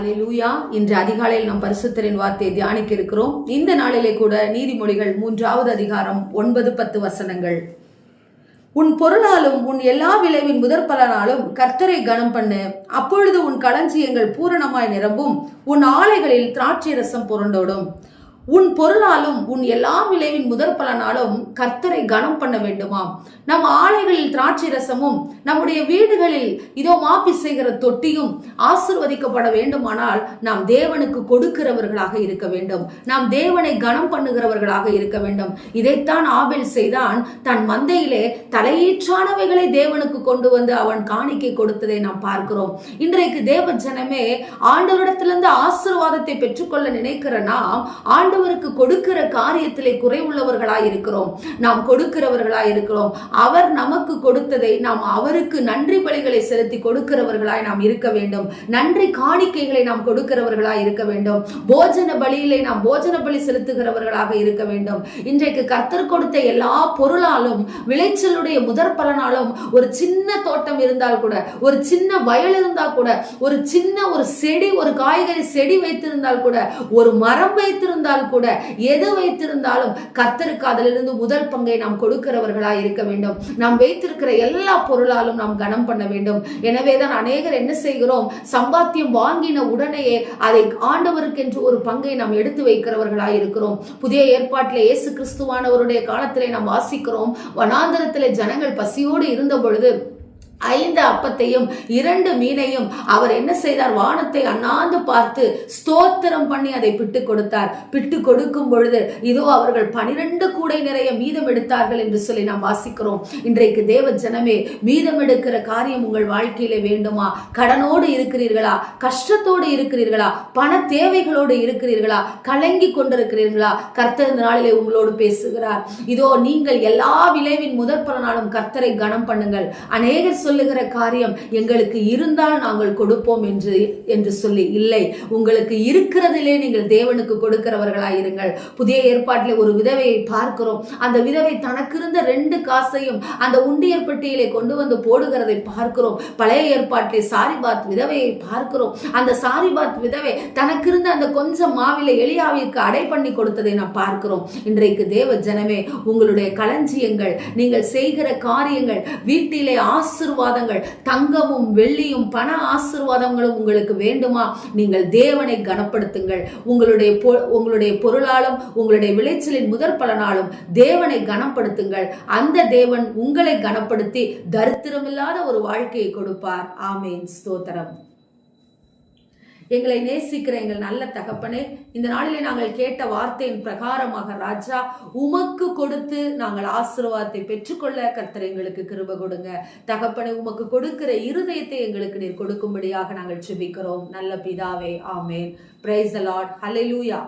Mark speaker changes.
Speaker 1: ஹல்லேலூயா. இன்று அதிகாலையில் நாம் பரிசுத்தரின் வார்த்தையை தியானிக்க இருக்கிறோம். இந்த நாளிலே கூட நீதிமொழிகள் 3வது அதிகாரம் 9-10 வசனங்கள். உன் பொருளாலும் உன் எல்லா விளைவின் முதற் பலனாலும் கர்த்தரை கனம் பண்ணு. அப்பொழுது உன் களஞ்சியங்கள் பூரணமாய் நிரம்பும், உன் ஆலைகளில் திராட்சை ரசம் புரண்டோடும். உன் பொருளாலும் உன் எல்லா விளைவின் முதற் பலனாலும் கர்த்தரை கனம் பண்ண வேண்டுமாம். நம் ஆலைகளில் திராட்சை ரசமும் நம்முடைய வீடுகளில் இதோ மாப்பி செய்கிற தொட்டியும் ஆசீர்வதிக்கப்பட வேண்டுமானால் நாம் தேவனுக்கு கொடுக்கிறவர்களாக இருக்க வேண்டும். நாம் தேவனை கனம் பண்ணுகிறவர்களாக இருக்க வேண்டும். இதைத்தான் ஆபேல் செய்தான். தன் மந்தையிலே தலையீற்றானவைகளை தேவனுக்கு கொண்டு வந்து அவன் காணிக்கை கொடுத்ததை நாம் பார்க்கிறோம். இன்றைக்கு தேவ ஜனமே ஆண்டவரிடத்திலிருந்து ஆசீர்வாதத்தை பெற்றுக்கொள்ள நினைக்கிற நாம் ஆண்டவருக்கு கொடுக்கிற காரியத்திலே குறைவுள்ளவர்களாய் இருக்கிறோம். நாம் கொடுக்கிறவர்களாய் இருக்கிறோம். அவர் நமக்கு கொடுத்ததை நாம் அவருக்கு நன்றி பலிகளை செலுத்தி கொடுக்கிறவர்களாய் நாம் இருக்க வேண்டும். நன்றி காணிக்கைகளை நாம் கொடுக்கிறவர்களாய் இருக்க வேண்டும். போஜன பலியிலே நாம் போஜன பலி செலுத்துகிறவர்களாக இருக்க வேண்டும். இன்றைக்கு கர்த்தர் கொடுத்த எல்லா பொருளாலும் விளைச்சலுடைய முதற் பலனாலும் ஒரு சின்ன தோட்டம் இருந்தால் கூட, ஒரு சின்ன வயல் இருந்தால் கூட, ஒரு சின்ன ஒரு செடி, ஒரு காய்கறி செடி வைத்திருந்தால் கூட, ஒரு மரம் வைத்திருந்தால் கூட, எது வைத்திருந்தாலும் கர்த்தருக்கு அதிலிருந்து முதல் பங்கை நாம் கொடுக்கிறவர்களாய் இருக்க வேண்டும். நாம் வைத்திருக்கிற எல்லா பொருளாலும் நாம் கனம் பண்ண வேண்டும். எனவேதான் அநேகர் என்ன செய்கிறோம், சம்பாத்தியம் வாங்கின உடனேயே அதை ஆண்டவருக்கு என்று ஒரு பங்கை நாம் எடுத்து வைக்கிறவர்களாய் இருக்கிறோம். புதிய ஏற்பாட்டிலே இயேசு கிறிஸ்துவானவருடைய காலத்திலே நாம் வாசிக்கிறோம், வனாந்தரத்திலே ஜனங்கள் பசியோடு இருந்த பொழுது 5 அப்பத்தையும் 2 மீனையும் அவர் என்ன செய்தார், வானத்தை அண்ணாந்து பார்த்து ஸ்தோத்திரம் பண்ணி அதை பிட்டு கொடுத்தார். பிட்டு கொடுக்கும் பொழுது இதோ அவர்கள் 12 கூடை நிறைய மீதம் எடுத்தார்கள் என்று சொல்லி நாம் வாசிக்கிறோம். இன்றைக்கு தேவ ஜனமே, மீதம் எடுக்கிற காரியம் உங்கள் வாழ்க்கையிலே வேண்டுமா? கடனோடு இருக்கிறீர்களா? கஷ்டத்தோடு இருக்கிறீர்களா? பண தேவைகளோடு இருக்கிறீர்களா? கலங்கி கொண்டிருக்கிறீர்களா? கர்த்தர் இந்த நாளிலே உங்களோடு பேசுகிறார். இதோ நீங்கள் எல்லா விளைவின் முதற் பலனாலும் கர்த்தரை கனம் பண்ணுங்கள். அநேகர் சொல்லுகிற காரியம், எங்களுக்கு இருந்தால் நாங்கள் கொடுப்போம் என்று சொல்லி இல்லை. உங்களுக்கு இருக்கிறதிலே நீங்கள் தேவனுக்கு கொடுக்கிறவர்களாய் இருங்கள். புதிய ஏற்பாட்டிலே ஒரு விதவையை பார்க்கிறோம். அந்த விதவை தனக்கு இருந்த 2 காசையும் அந்த உண்டியல் பெட்டியிலே கொண்டு வந்து போடுகிறதை பார்க்கிறோம். பழைய ஏற்பாட்டிலே சாரிபாத் விதவையை பார்க்கிறோம். அந்த சாரிபாத் விதவை தனக்கு இருந்த அந்த கொஞ்சம் மாவிலே எலியாவிற்கு அடை பண்ணி கொடுத்ததை நாம் பார்க்கிறோம். இன்றைக்கு தேவ ஜனமே, உங்களுடைய களஞ்சியங்கள், நீங்கள் செய்கிற காரியங்கள், வீட்டிலே ஆசீர்வாதங்கள், தங்கமும் வெள்ளியும் பண ஆசீர்வாதங்களும் உங்களுக்கு வேண்டுமா? நீங்கள் தேவனை கனப்படுத்துங்கள். உங்களுடைய பொருளாலும் உங்களுடைய விளைச்சலின் முதற் பலனாலும் தேவனை கனப்படுத்துங்கள். அந்த தேவன் உங்களை கனப்படுத்தி தரித்திரமில்லாத ஒரு வாழ்க்கையை கொடுப்பார். ஆமேன். ஸ்தோத்திரம். எங்களை நேசிக்கிற எங்கள் நல்ல தகப்பனே, இந்த நாளிலே நாங்கள் கேட்ட வார்த்தையின் பிரகாரமாக ராஜா, உமக்கு கொடுத்து நாங்கள் ஆசீர்வாதத்தை பெற்றுக்கொள்ள கர்த்தர் எங்களுக்கு கிருபை கொடுங்க. தகப்பனே, உமக்கு கொடுக்கிற இருதயத்தை எங்களுக்கு நீர் கொடுக்கும்படியாக நாங்கள் ஜெபிக்கிறோம். நல்ல பிதாவே, ஆமேன். Praise the Lord. ஹல்லேலூயா.